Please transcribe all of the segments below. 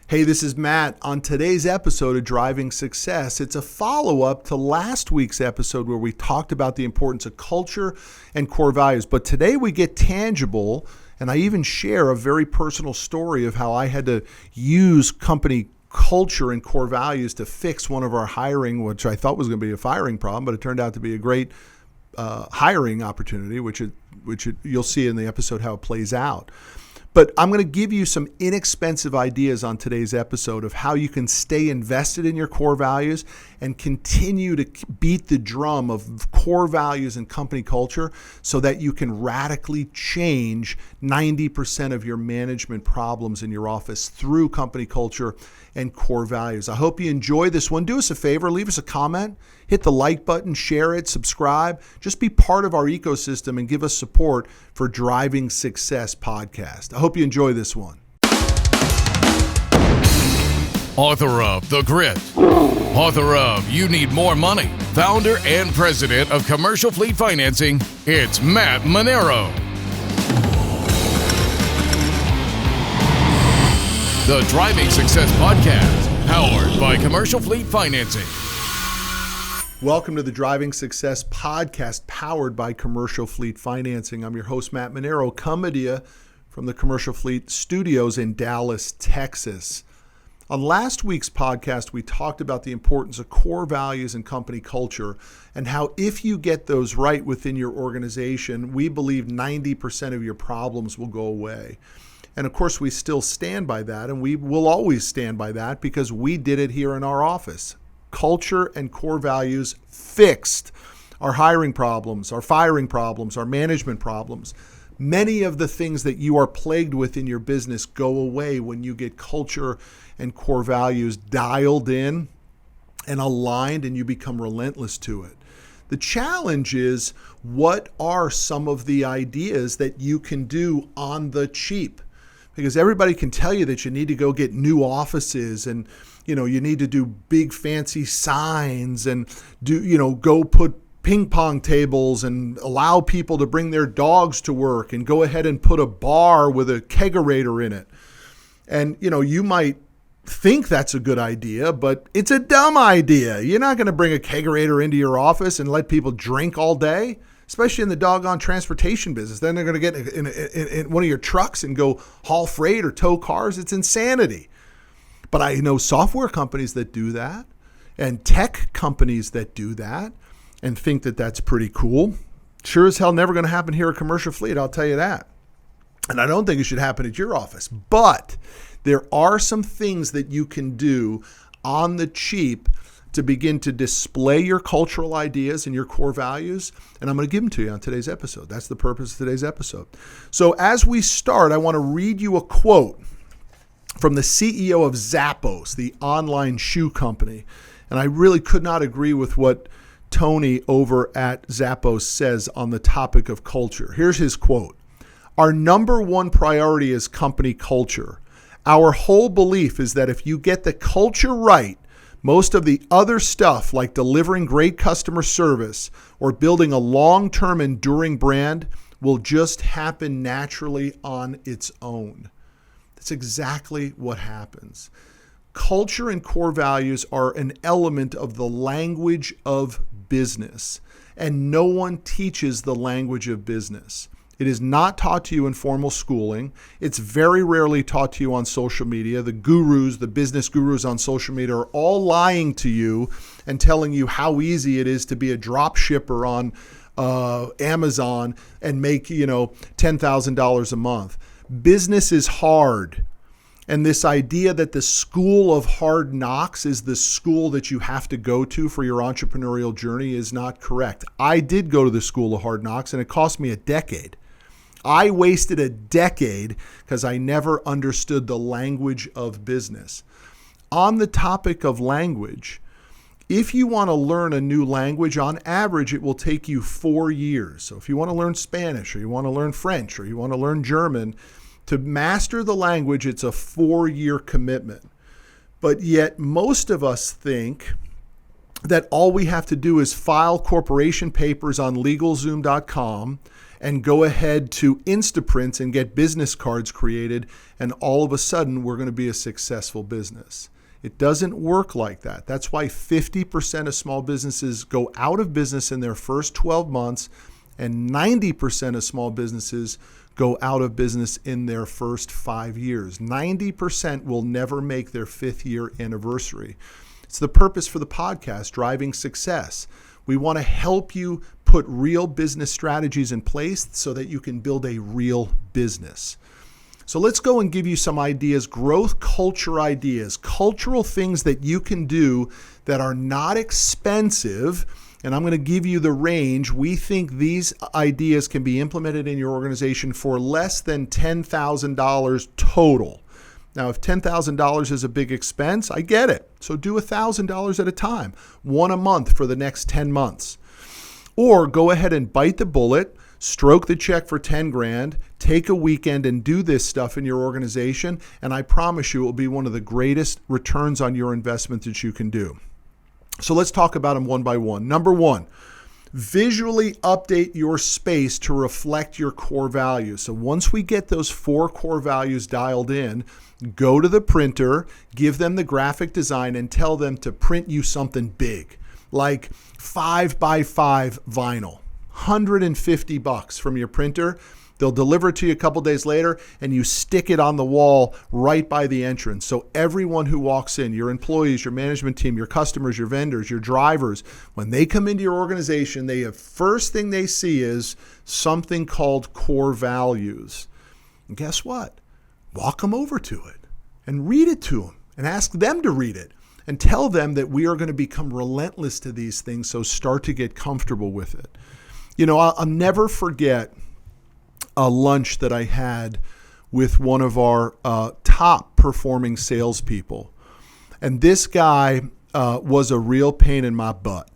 Hey, this is Matt. On today's episode of Driving Success, it's a follow-up to last week's episode where we talked about the importance of culture and core values. But today we get tangible, and I even share a very personal story of how I had to use company culture and core values to fix one of our hiring, which I thought was going to be a firing problem, but it turned out to be a great hiring opportunity, which you'll see in the episode how it plays out. But I'm going to give you some inexpensive ideas on today's episode of how you can stay invested in your core values and continue to beat the drum of core values and company culture so that you can radically change 90% of your management problems in your office through company culture and core values. I hope you enjoy this one. Do us a favor, leave us a comment, hit the like button, share it, subscribe. Just be part of our ecosystem and give us support for Driving Success podcast. I hope you enjoy this one. Author of The Grit, author of You Need More Money, founder and president of Commercial Fleet Financing, it's Matt Manero. The Driving Success podcast, powered by Commercial Fleet Financing. Welcome to the Driving Success podcast, powered by Commercial Fleet Financing. I'm your host, Matt Manero, coming to you from the Commercial Fleet Studios in Dallas, Texas. On last week's podcast, we talked about the importance of core values and company culture and how if you get those right within your organization, we believe 90% of your problems will go away. And of course, we still stand by that, and we will always stand by that because we did it here in our office. Culture and core values fixed our hiring problems, our firing problems, our management problems. Many of the things that you are plagued with in your business go away when you get culture and core values dialed in and aligned, and you become relentless to it. The challenge is, what are some of the ideas that you can do on the cheap? Because everybody can tell you that you need to go get new offices and, you need to do big fancy signs and go put ping pong tables and allow people to bring their dogs to work and go ahead and put a bar with a kegerator in it. And, you might think that's a good idea, but it's a dumb idea. You're not going to bring a kegerator into your office and let people drink all day, especially in the doggone transportation business. Then they're going to get in one of your trucks and go haul freight or tow cars. It's insanity. But I know software companies that do that and tech companies that do that and think that that's pretty cool. Sure as hell never going to happen here at Commercial Fleet, I'll tell you that. And I don't think it should happen at your office. But there are some things that you can do on the cheap to begin to display your cultural ideas and your core values. And I'm going to give them to you on today's episode. That's the purpose of today's episode. So as we start, I want to read you a quote from the CEO of Zappos, the online shoe company. And I really could not agree with what Tony over at Zappos says on the topic of culture. Here's his quote. "Our number one priority is company culture. Our whole belief is that if you get the culture right, most of the other stuff like delivering great customer service or building a long-term enduring brand will just happen naturally on its own." That's exactly what happens. Culture and core values are an element of the language of business, and no one teaches the language of business. It is not taught to you in formal schooling. It's very rarely taught to you on social media. The gurus, the business gurus on social media are all lying to you and telling you how easy it is to be a drop shipper on Amazon and make, $10,000 a month. Business is hard. And this idea that the school of hard knocks is the school that you have to go to for your entrepreneurial journey is not correct. I did go to the school of hard knocks, and it cost me a decade. I wasted a decade because I never understood the language of business. On the topic of language, if you want to learn a new language, on average, it will take you 4 years. So if you want to learn Spanish, or you want to learn French, or you want to learn German, to master the language, it's a 4-year commitment. But yet most of us think that all we have to do is file corporation papers on LegalZoom.com and go ahead to Instaprint and get business cards created, and all of a sudden we're going to be a successful business. It doesn't work like that. That's why 50% of small businesses go out of business in their first 12 months, and 90% of small businesses go out of business in their first 5 years. 90% will never make their 5th year anniversary. It's the purpose for the podcast, Driving Success. We want to help you put real business strategies in place so that you can build a real business. So let's go and give you some ideas, growth culture ideas, cultural things that you can do that are not expensive. And I'm going to give you the range. We think these ideas can be implemented in your organization for less than $10,000 total. Now, if $10,000 is a big expense, I get it. So do $1,000 at a time, one a month for the next 10 months. Or go ahead and bite the bullet, stroke the check for 10 grand, take a weekend and do this stuff in your organization. And I promise you it will be one of the greatest returns on your investment that you can do. So let's talk about them one by one. Number one, visually update your space to reflect your core values. So once we get those 4 core values dialed in, go to the printer, give them the graphic design, and tell them to print you something big, like 5x5 vinyl, $150 from your printer. They'll deliver it to you a couple days later, and you stick it on the wall right by the entrance. So everyone who walks in, your employees, your management team, your customers, your vendors, your drivers, when they come into your organization, the first thing they see is something called core values. And guess what? Walk them over to it and read it to them and ask them to read it and tell them that we are going to become relentless to these things, so start to get comfortable with it. You know, I'll never forget a lunch that I had with one of our top performing salespeople. And this guy was a real pain in my butt.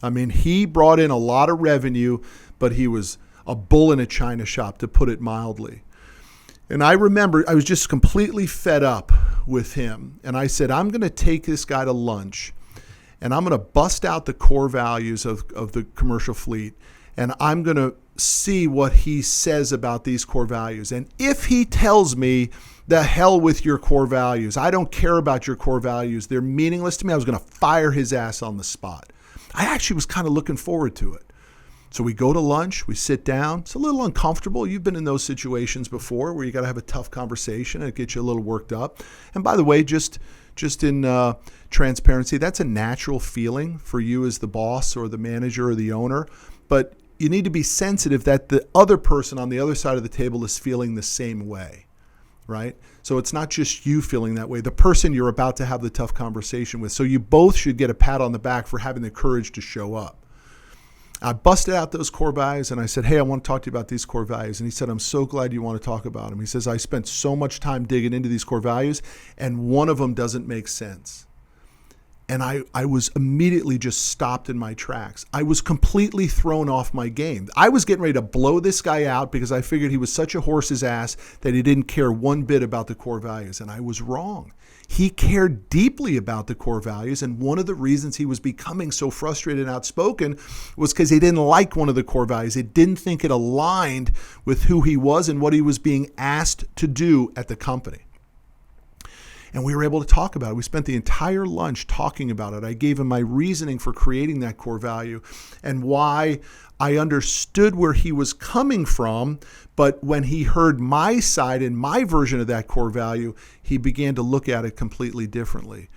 I mean, he brought in a lot of revenue, but he was a bull in a china shop, to put it mildly. And I remember I was just completely fed up with him. And I said, I'm going to take this guy to lunch, and I'm going to bust out the core values of the commercial fleet, and I'm going to see what he says about these core values. And if he tells me, the hell with your core values, I don't care about your core values, they're meaningless to me, I was going to fire his ass on the spot. I actually was kind of looking forward to it. So we go to lunch, we sit down. It's a little uncomfortable. You've been in those situations before where you got to have a tough conversation and it gets you a little worked up. And by the way, just in transparency, that's a natural feeling for you as the boss or the manager or the owner. But you need to be sensitive that the other person on the other side of the table is feeling the same way, right? So it's not just you feeling that way, the person you're about to have the tough conversation with. So you both should get a pat on the back for having the courage to show up. I busted out those core values and I said, hey, I want to talk to you about these core values. And he said, I'm so glad you want to talk about them. He says, I spent so much time digging into these core values and one of them doesn't make sense. And I was immediately just stopped in my tracks. I was completely thrown off my game. I was getting ready to blow this guy out because I figured he was such a horse's ass that he didn't care one bit about the core values. And I was wrong. He cared deeply about the core values. And one of the reasons he was becoming so frustrated and outspoken was because he didn't like one of the core values. He didn't think it aligned with who he was and what he was being asked to do at the company. And we were able to talk about it. We spent the entire lunch talking about it. I gave him my reasoning for creating that core value and why I understood where he was coming from. But when he heard my side and my version of that core value, he began to look at it completely differently.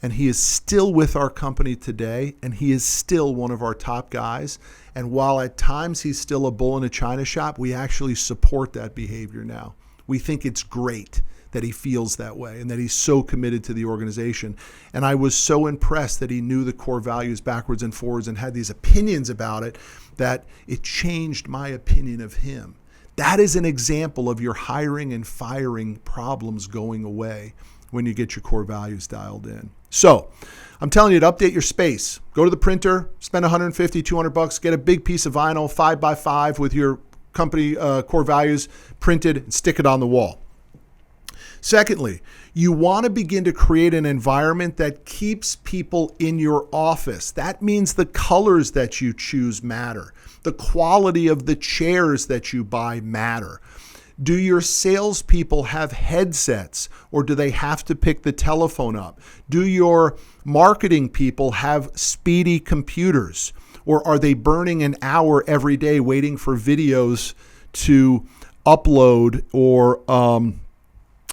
And he is still with our company today, and he is still one of our top guys. And while at times he's still a bull in a china shop, we actually support that behavior now. We think it's great that he feels that way and that he's so committed to the organization. And I was so impressed that he knew the core values backwards and forwards and had these opinions about it that it changed my opinion of him. That is an example of your hiring and firing problems going away when you get your core values dialed in. So I'm telling you to update your space. Go to the printer, spend $150, $200, get a big piece of vinyl, 5x5 with your company core values printed and stick it on the wall. Secondly, you want to begin to create an environment that keeps people in your office. That means the colors that you choose matter. The quality of the chairs that you buy matter. Do your salespeople have headsets, or do they have to pick the telephone up? Do your marketing people have speedy computers, or are they burning an hour every day waiting for videos to upload or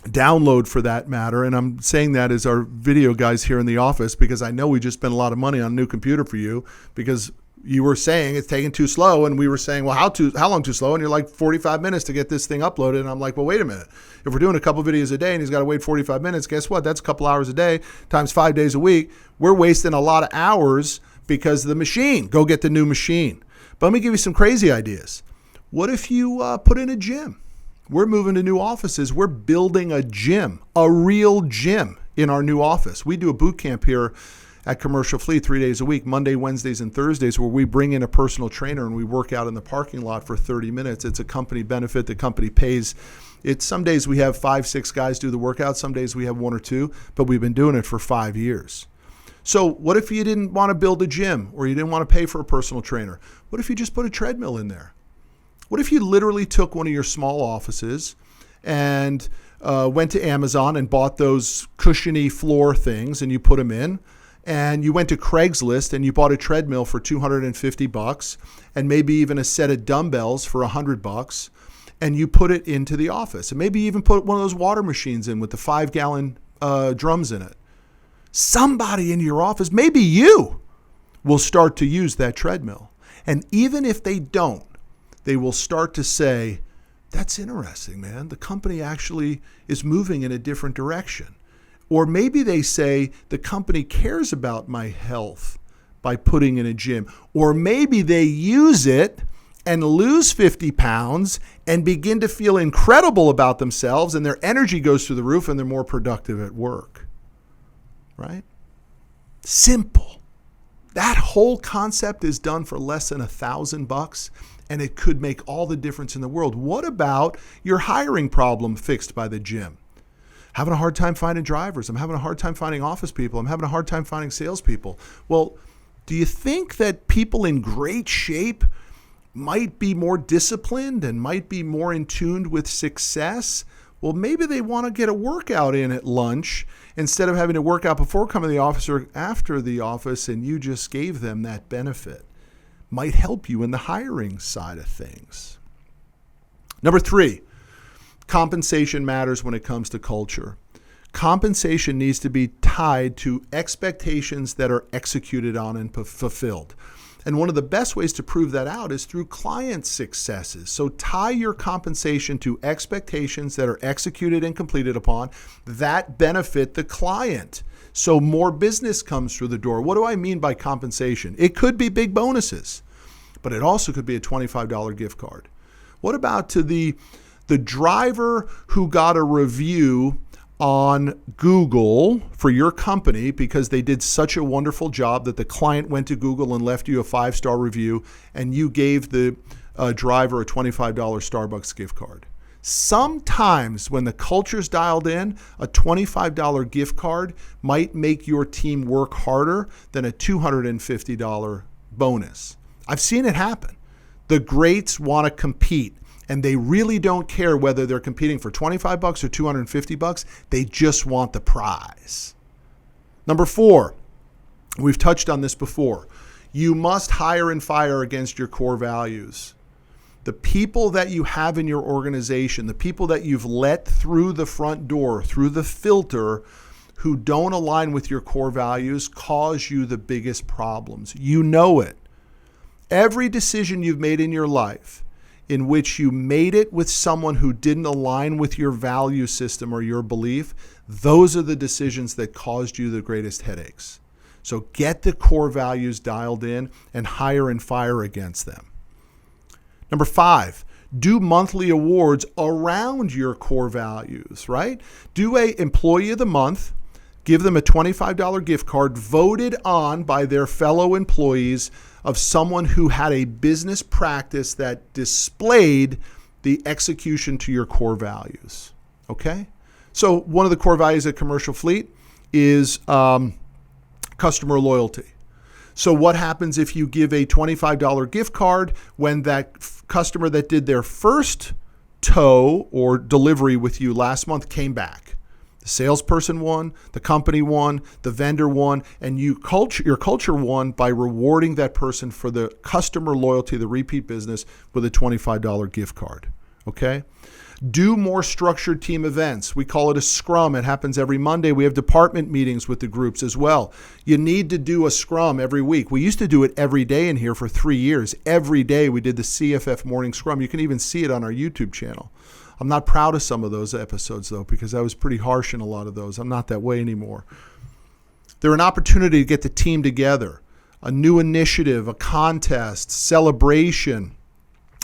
download, for that matter? And I'm saying that as our video guys here in the office, because I know we just spent a lot of money on a new computer for you, because you were saying it's taking too slow, and we were saying, well, how long too slow? And you're like, 45 minutes to get this thing uploaded. And I'm like, well, wait a minute. If we're doing a couple videos a day and he's got to wait 45 minutes, guess what? That's a couple hours a day times 5 days a week. We're wasting a lot of hours because of the machine. Go get the new machine. But let me give you some crazy ideas. What if you put in a gym? We're moving to new offices. We're building a gym, a real gym in our new office. We do a boot camp here at Commercial Fleet 3 days a week, Monday, Wednesdays, and Thursdays, where we bring in a personal trainer and we work out in the parking lot for 30 minutes. It's a company benefit. The company pays. Some days we have 5-6 guys do the workout. Some days we have 1 or 2, but we've been doing it for 5 years. So what if you didn't want to build a gym, or you didn't want to pay for a personal trainer? What if you just put a treadmill in there? What if you literally took one of your small offices and went to Amazon and bought those cushiony floor things, and you put them in, and you went to Craigslist and you bought a treadmill for $250 and maybe even a set of dumbbells for $100, and you put it into the office, and maybe even put one of those water machines in with the 5-gallon drums in it. Somebody in your office, maybe you, will start to use that treadmill. And even if they don't, they will start to say, that's interesting, man. The company actually is moving in a different direction. Or maybe they say, the company cares about my health by putting in a gym. Or maybe they use it and lose 50 pounds and begin to feel incredible about themselves, and their energy goes through the roof and they're more productive at work. Right? Simple. That whole concept is done for less than $1,000, and it could make all the difference in the world. What about your hiring problem fixed by the gym? Having a hard time finding drivers. I'm having a hard time finding office people. I'm having a hard time finding salespeople. Well, do you think that people in great shape might be more disciplined and might be more in tune with success? Well, maybe they want to get a workout in at lunch instead of having to work out before coming to the office or after the office, and you just gave them that benefit. Might help you in the hiring side of things. Number 3, compensation matters when it comes to culture. Compensation needs to be tied to expectations that are executed on and fulfilled. And one of the best ways to prove that out is through client successes. So tie your compensation to expectations that are executed and completed upon that benefit the client. So more business comes through the door. What do I mean by compensation? It could be big bonuses, but it also could be a $25 gift card. What about to the driver who got a review on Google for your company because they did such a wonderful job that the client went to Google and left you a 5-star review, and you gave the driver a $25 Starbucks gift card? Sometimes when the culture's dialed in, a $25 gift card might make your team work harder than a $250 bonus. I've seen it happen. The greats want to compete, and they really don't care whether they're competing for $25 or $250. They just want the prize. Number 4, we've touched on this before. You must hire and fire against your core values. The people that you have in your organization, the people that you've let through the front door, through the filter, who don't align with your core values, cause you the biggest problems. You know it. Every decision you've made in your life in which you made it with someone who didn't align with your value system or your belief, those are the decisions that caused you the greatest headaches. So get the core values dialed in and hire and fire against them. Number 5, do monthly awards around your core values, right? Do a Employee of the Month, give them a $25 gift card voted on by their fellow employees of someone who had a business practice that displayed the execution to your core values, okay? So one of the core values of Commercial Fleet is customer loyalty. So what happens if you give a $25 gift card when that customer that did their first tow or delivery with you last month came back? The salesperson won, the company won, the vendor won, and your culture won by rewarding that person for the customer loyalty, the repeat business, with a $25 gift card. Okay? Do more structured team events. We call it a scrum. It happens every Monday. We have department meetings with the groups as well. You need to do a scrum every week. We used to do it every day in here for 3 years. Every day we did the CFF morning scrum. You can even see it on our YouTube channel. I'm not proud of some of those episodes, though, because I was pretty harsh in a lot of those. I'm not that way anymore. They're an opportunity to get the team together, a new initiative, a contest, celebration,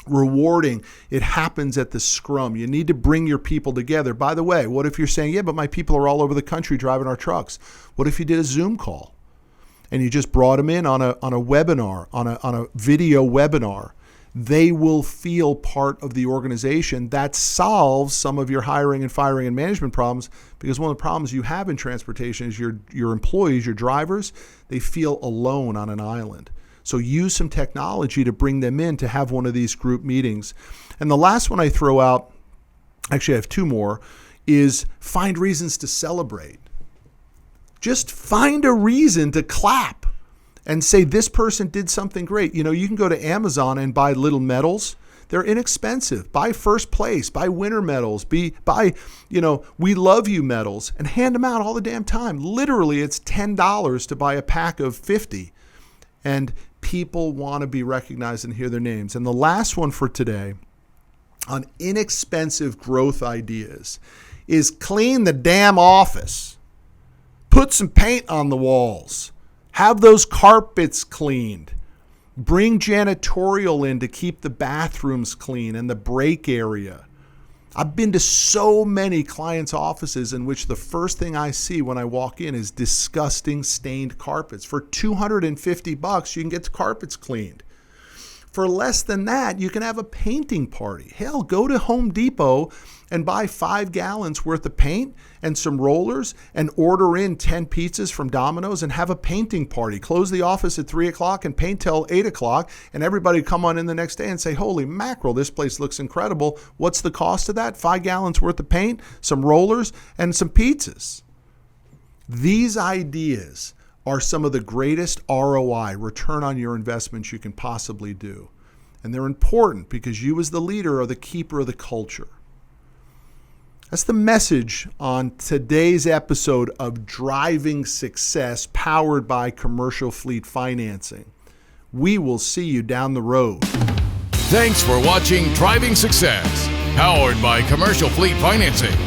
rewarding. It happens at the scrum. You need to bring your people together. By the way, what if you're saying, yeah, but my people are all over the country driving our trucks? What if you did a Zoom call and you just brought them in on a webinar, on a video webinar? They will feel part of the organization. That solves some of your hiring and firing and management problems, because one of the problems you have in transportation is your employees, your drivers, they feel alone on an island. So use some technology to bring them in to have one of these group meetings. And the last one I throw out, actually I have two more, is find reasons to celebrate. Just find a reason to clap and say this person did something great. You know, you can go to Amazon and buy little medals. They're inexpensive. Buy first place, buy winner medals, buy, we love you medals, and hand them out all the damn time. Literally, it's $10 to buy a pack of 50. And people want to be recognized and hear their names. And the last one for today on inexpensive growth ideas is clean the damn office. Put some paint on the walls. Have those carpets cleaned. Bring janitorial in to keep the bathrooms clean and the break area. I've been to so many clients' offices in which the first thing I see when I walk in is disgusting stained carpets. For $250, you can get the carpets cleaned. For less than that, you can have a painting party. Hell, go to Home Depot and buy 5 gallons worth of paint and some rollers and order in 10 pizzas from Domino's and have a painting party. Close the office at 3 o'clock and paint till 8 o'clock, and everybody come on in the next day and say, holy mackerel, this place looks incredible. What's the cost of that? 5 gallons worth of paint, some rollers, and some pizzas. These ideas are some of the greatest ROI, return on your investments, you can possibly do. And they're important because you as the leader are the keeper of the culture. That's the message on today's episode of Driving Success, powered by Commercial Fleet Financing. We will see you down the road. Thanks for watching Driving Success, powered by Commercial Fleet Financing.